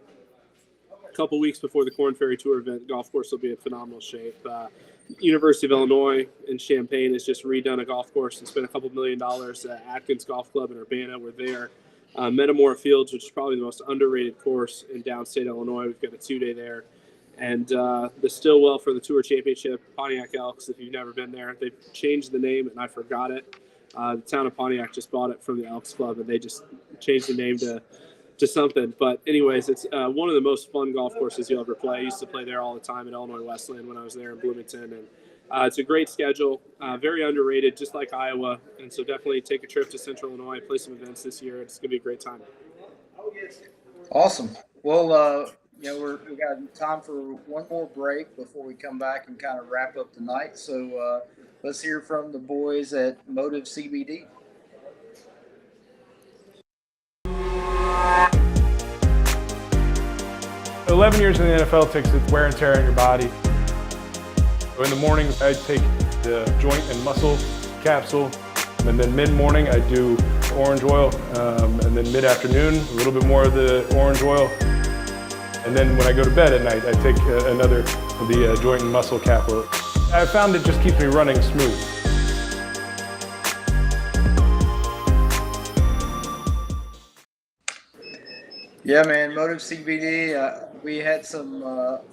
A couple weeks before the Corn Ferry Tour event, golf course will be in phenomenal shape. University of Illinois in Champaign has just redone a golf course and spent a couple $1 million. Atkins Golf Club in Urbana, we're there. Metamora Fields, which is probably the most underrated course in downstate Illinois. We've got a 2-day there. And the Stillwell for the Tour Championship, Pontiac Elks, if you've never been there. They've changed the name, and I forgot it. The town of Pontiac just bought it from the Elks Club, and they just changed the name to something. But anyways, it's one of the most fun golf courses you'll ever play. I used to play there all the time at Illinois Wesleyan when I was there in Bloomington. And it's a great schedule, very underrated, just like Iowa. And so definitely take a trip to Central Illinois, play some events this year. It's going to be a great time. Awesome. Well, we got time for one more break before we come back and kind of wrap up the night. So let's hear from the boys at Motive CBD. So 11 years in the NFL takes its wear and tear on your body. In the mornings, I take the joint and muscle capsule, and then mid-morning I do orange oil, and then mid-afternoon a little bit more of the orange oil, and then when I go to bed at night I take another of the joint and muscle capsule. I found it just keeps me running smooth. Yeah, man, Motive CBD. We had some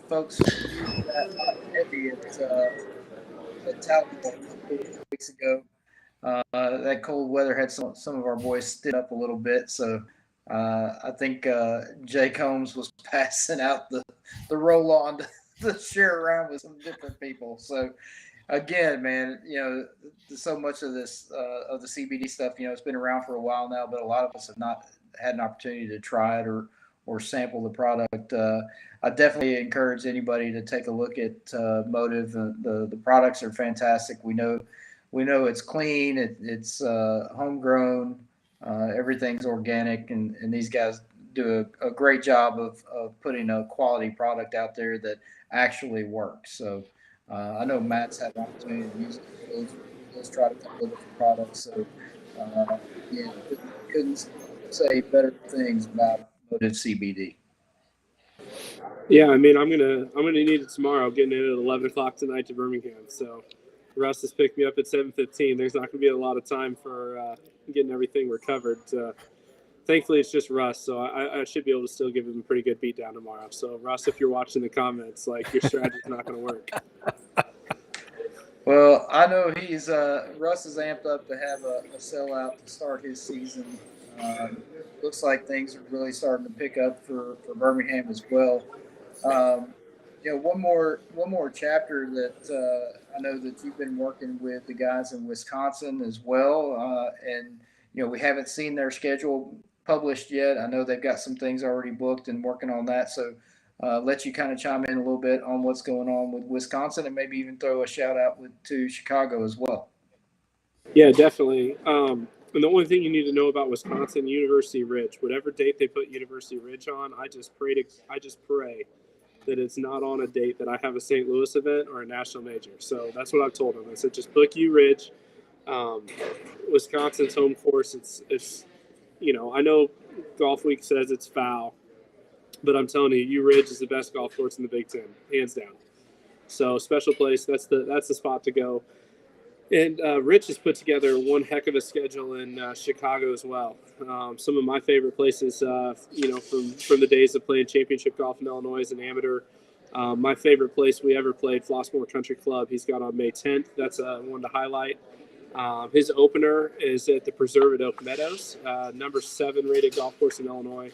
folks use that heavy at Talbot a couple weeks ago. That cold weather had some of our boys stood up a little bit, so I think Jay Combs was passing out the roll-on to share around with some different people. So again, man, so much of this of the CBD stuff, it's been around for a while now, but a lot of us have not had an opportunity to try it or sample the product. I definitely encourage anybody to take a look at Motive. The products are fantastic. We know it's clean. It's homegrown. Everything's organic, and these guys do a great job of putting a quality product out there that actually works. So I know Matt's had an opportunity to use it. He's tried a couple of different products. So again, couldn't say better things about Motive CBD. Yeah, I mean, I'm gonna need it tomorrow. Getting in at 11 o'clock tonight to Birmingham. So Russ has picked me up at 7:15. There's not gonna be a lot of time for getting everything recovered. Thankfully, it's just Russ, so I should be able to still give him a pretty good beat down tomorrow. So Russ, if you're watching the comments, like, your strategy's not gonna work. Well, I know Russ is amped up to have a sellout to start his season. Looks like things are really starting to pick up for Birmingham as well. One more chapter that I know that you've been working with the guys in Wisconsin as well, and we haven't seen their schedule published yet. I know they've got some things already booked and working on that. So let you kind of chime in a little bit on what's going on with Wisconsin, and maybe even throw a shout out to Chicago as well. Yeah, definitely. And the only thing you need to know about Wisconsin, University Ridge, whatever date they put University Ridge on, I just pray that it's not on a date that I have a St. Louis event or a national major. So that's what I've told them. I said, just book U Ridge. Wisconsin's home course. It's I know Golf Week says it's foul, but I'm telling you, U Ridge is the best golf course in the Big Ten, hands down. So special place. That's the spot to go. And Rich has put together one heck of a schedule in Chicago as well. Some of my favorite places, from the days of playing championship golf in Illinois as an amateur. My favorite place we ever played, Flossmoor Country Club. He's got on May 10th. That's one to highlight. His opener is at the Preserve at Oak Meadows, number 7 rated golf course in Illinois.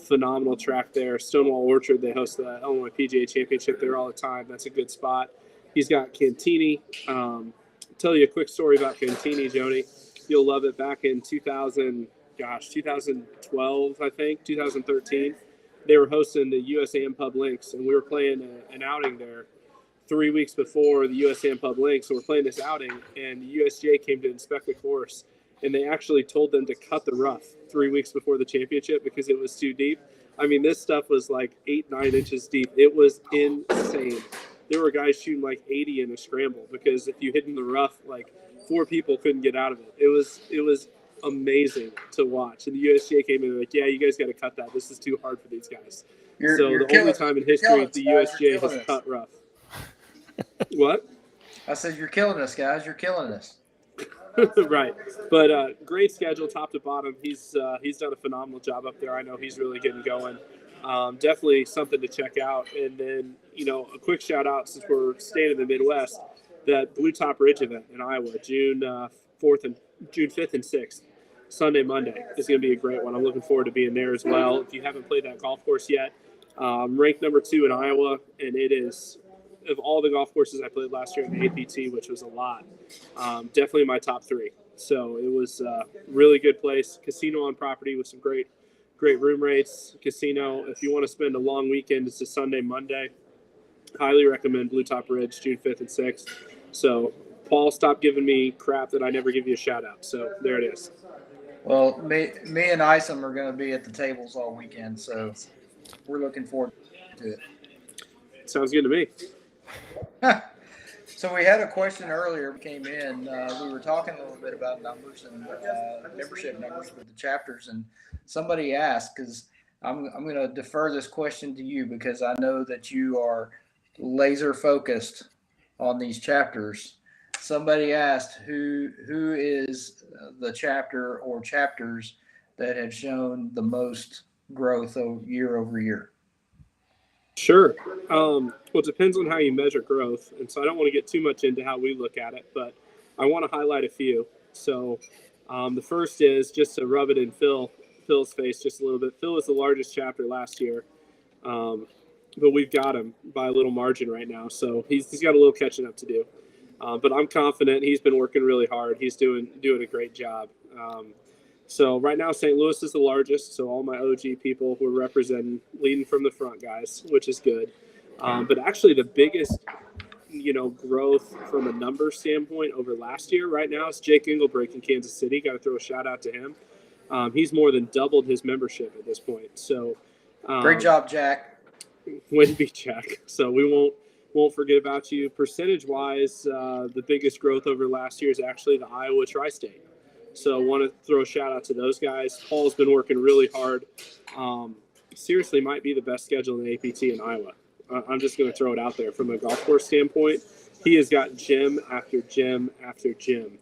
Phenomenal track there. Stonewall Orchard, they host the Illinois PGA Championship there all the time. That's a good spot. He's got Cantini. Tell you a quick story about Cantini, Jody. You'll love it. Back in 2012, I think, 2013, they were hosting the US Am Pub Links, and we were playing an outing there 3 weeks before the US Am Pub Links. So we're playing this outing, and the USGA came to inspect the course, and they actually told them to cut the rough 3 weeks before the championship because it was too deep. I mean, this stuff was like 8-9 inches deep. It was insane. There were guys shooting like 80 in a scramble because if you hit in the rough, like 4 people couldn't get out of it. It was amazing to watch. And the USGA came in and like, yeah, you guys got to cut that. This is too hard for these guys. The only time in history the USGA has cut rough. What? I said, you're killing us, guys. You're killing us. Right. But great schedule top to bottom. He's done a phenomenal job up there. I know he's really getting going. Definitely something to check out. And then, a quick shout out, since we're staying in the Midwest, that Blue Top Ridge event in Iowa, June 5th and 6th, Sunday, Monday, is going to be a great one. I'm looking forward to being there as well. If you haven't played that golf course yet, ranked number 2 in Iowa, and it is, of all the golf courses I played last year in the APT, which was a lot, definitely my top 3. So it was a really good place. Casino on property with some great room rates. Casino, if you want to spend a long weekend, it's a Sunday, Monday. Highly recommend Blue Top Ridge, June 5th and 6th. So, Paul, stop giving me crap that I never give you a shout out. So there it is. Well, me and Isom are going to be at the tables all weekend, so we're looking forward to it. Sounds good to me. So we had a question earlier. We came in. We were talking a little bit about numbers and membership numbers with the chapters, and somebody asked, because I'm going to defer this question to you because I know that you are laser focused on these chapters. Somebody asked who is the chapter or chapters that have shown the most growth year over year. Sure. Well, it depends on how you measure growth. And so I don't want to get too much into how we look at it, but I want to highlight a few. So the first is, just to rub it in Phil's face just a little bit. Phil was the largest chapter last year. but we've got him by a little margin right now. So he's got a little catching up to do. But I'm confident. He's been working really hard. He's doing a great job. So right now, St. Louis is the largest. So all my OG people who are representing, leading from the front, guys, which is good. But actually, the biggest growth from a number standpoint over last year right now is Jake Engelbrich in Kansas City. Got to throw a shout out to him. He's more than doubled his membership at this point. So great job, Jack. Way to be, Jack. So we won't forget about you. Percentage wise, the biggest growth over last year is actually the Iowa Tri-State. So I want to throw a shout out to those guys. Paul's been working really hard. Seriously, might be the best schedule in the APT in Iowa. I'm just going to throw it out there from a golf course standpoint. He has got gym after gym after gym.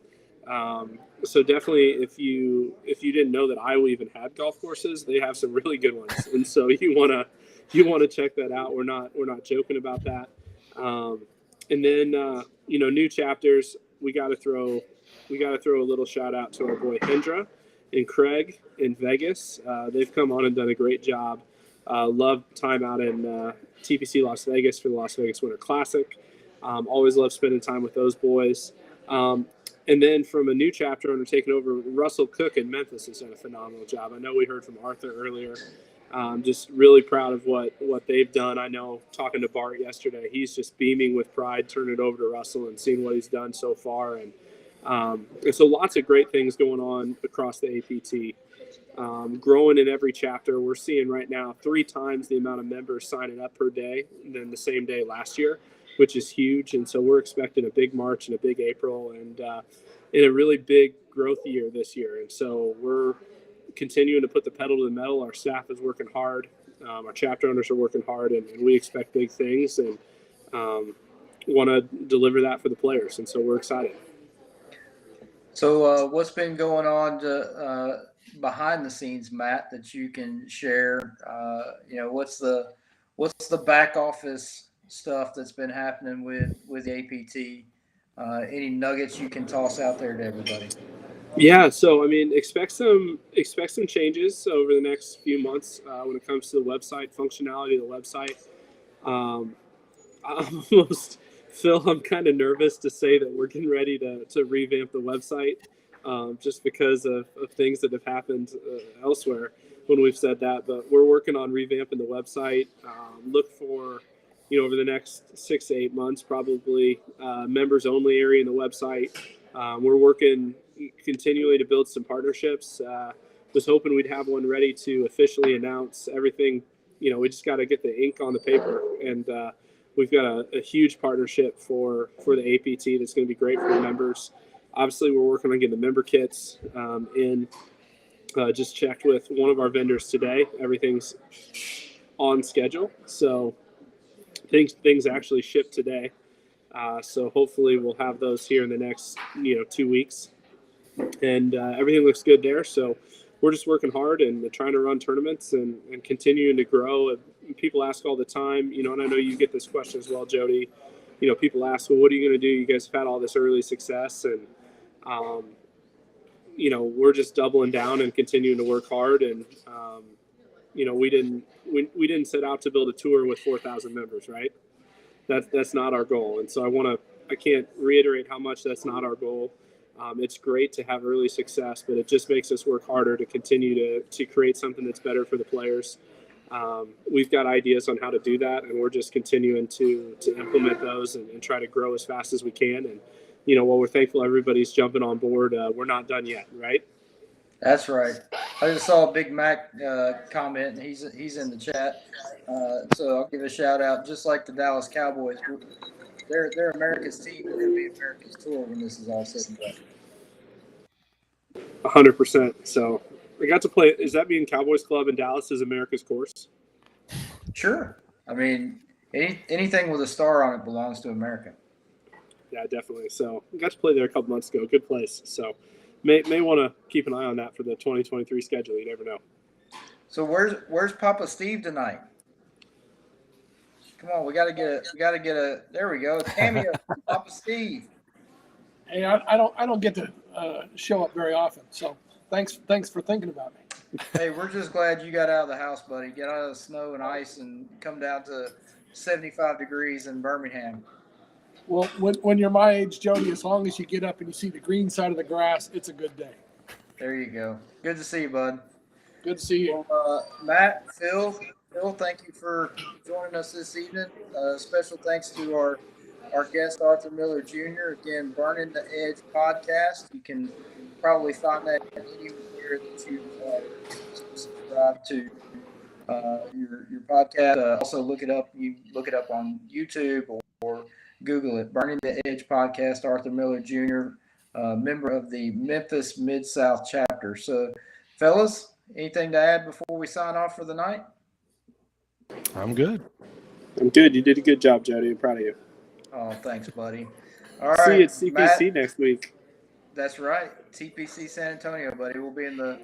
So definitely, if you didn't know that Iowa even had golf courses, they have some really good ones, and so you want to check that out. We're not joking about that. And then new chapters. We got to throw a little shout out to our boy Hendra and Craig in Vegas. They've come on and done a great job. Love time out in TPC Las Vegas for the Las Vegas Winter Classic. Always love spending time with those boys. And then from a new chapter owner taking over, Russell Cook in Memphis has done a phenomenal job. I know we heard from Arthur earlier. Just really proud of what they've done. I know talking to Bart yesterday, he's just beaming with pride, turning it over to Russell and seeing what he's done so far. And so lots of great things going on across the APT. Growing in every chapter. We're seeing right now 3 times the amount of members signing up per day than the same day last year, which is huge. And so we're expecting a big March and a big April and in a really big growth year this year. And so we're continuing to put the pedal to the metal. Our staff is working hard. Our chapter owners are working hard, and we expect big things and want to deliver that for the players. And so we're excited. So what's been going on behind the scenes, Matt, that you can share? What's the back office stuff that's been happening with the APT? Any nuggets you can toss out there to everybody? Yeah, so I mean, expect some changes over the next few months when it comes to the website functionality of the website. Phil, I'm kind of nervous to say that we're getting ready to revamp the website just because of things that have happened elsewhere when we've said that. But we're working on revamping the website. Look for, over the next 6 to 8 months, probably members only area in the website. We're working continually to build some partnerships. Was hoping we'd have one ready to officially announce everything. We just got to get the ink on the paper, and we've got a huge partnership for the APT that's going to be great for the members. Obviously, we're working on getting the member kits in. Just checked with one of our vendors today. Everything's on schedule, so things actually shipped today. So hopefully we'll have those here in the next 2 weeks, and everything looks good there. So we're just working hard and trying to run tournaments and continuing to grow. And people ask all the time, and I know you get this question as well, Jody. People ask, well, what are you going to do? You guys have had all this early success, and we're just doubling down and continuing to work hard. And we didn't set out to build a tour with 4,000 members, right? That's not our goal. And so I can't reiterate how much that's not our goal. It's great to have early success, but it just makes us work harder to continue to create something that's better for the players. We've got ideas on how to do that, and we're just continuing to implement those and try to grow as fast as we can. And, while we're thankful everybody's jumping on board, we're not done yet, right? That's right. I just saw Big Mac comment, and he's in the chat. So I'll give a shout out, just like the Dallas Cowboys. They're America's team. They're going to be America's tour when this is all said and done. 100%. So I got to play. Does that mean Cowboys Club in Dallas is America's course? Sure. I mean, anything with a star on it belongs to America. Yeah, definitely. So I got to play there a couple months ago. Good place. So may want to keep an eye on that for the 2023 schedule. You never know. So where's Papa Steve tonight? Come on, we gotta get a there we go, a cameo from Papa Steve. Hey, I don't get to show up very often, so thanks for thinking about me. Hey, we're just glad you got out of the house, buddy. Get out of the snow and ice and come down to 75 degrees in Birmingham. Well, when you're my age, Jody, as long as you get up and you see the green side of the grass, it's a good day. There you go. Good to see you, bud. Good to see you. Well, Matt, Phil, thank you for joining us this evening. Special thanks to our guest, Arthur Miller Jr. Again, Burning the Edge podcast. You can probably find that anywhere that you subscribe to your podcast. Also, look it up. You look it up on YouTube or Google it. Burning the Edge podcast. Arthur Miller Jr., member of the Memphis Mid-South chapter. So, fellas, anything to add before we sign off for the night? I'm good. I'm good. You did a good job, Jody. I'm proud of you. Oh, thanks, buddy. All right. See you at CPC Matt, next week. That's right. TPC San Antonio, buddy. We'll be in the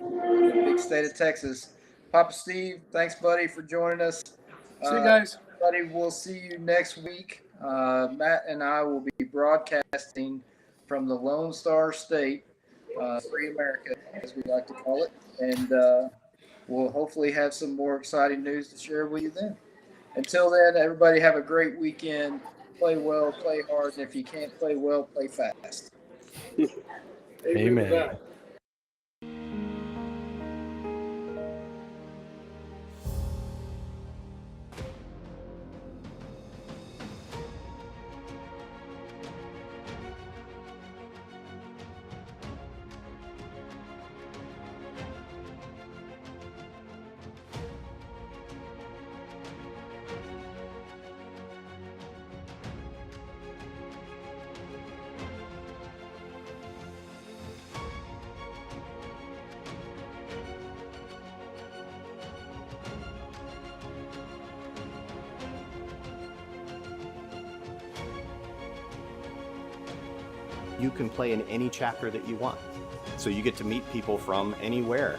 big state of Texas. Papa Steve, thanks, buddy, for joining us. See you guys. Buddy, we'll see you next week. Matt and I will be broadcasting from the Lone Star State, Free America, as we like to call it. And we'll hopefully have some more exciting news to share with you then. Until then, everybody have a great weekend. Play well, play hard, and if you can't play well, play fast. Amen. You can play in any chapter that you want. So you get to meet people from anywhere.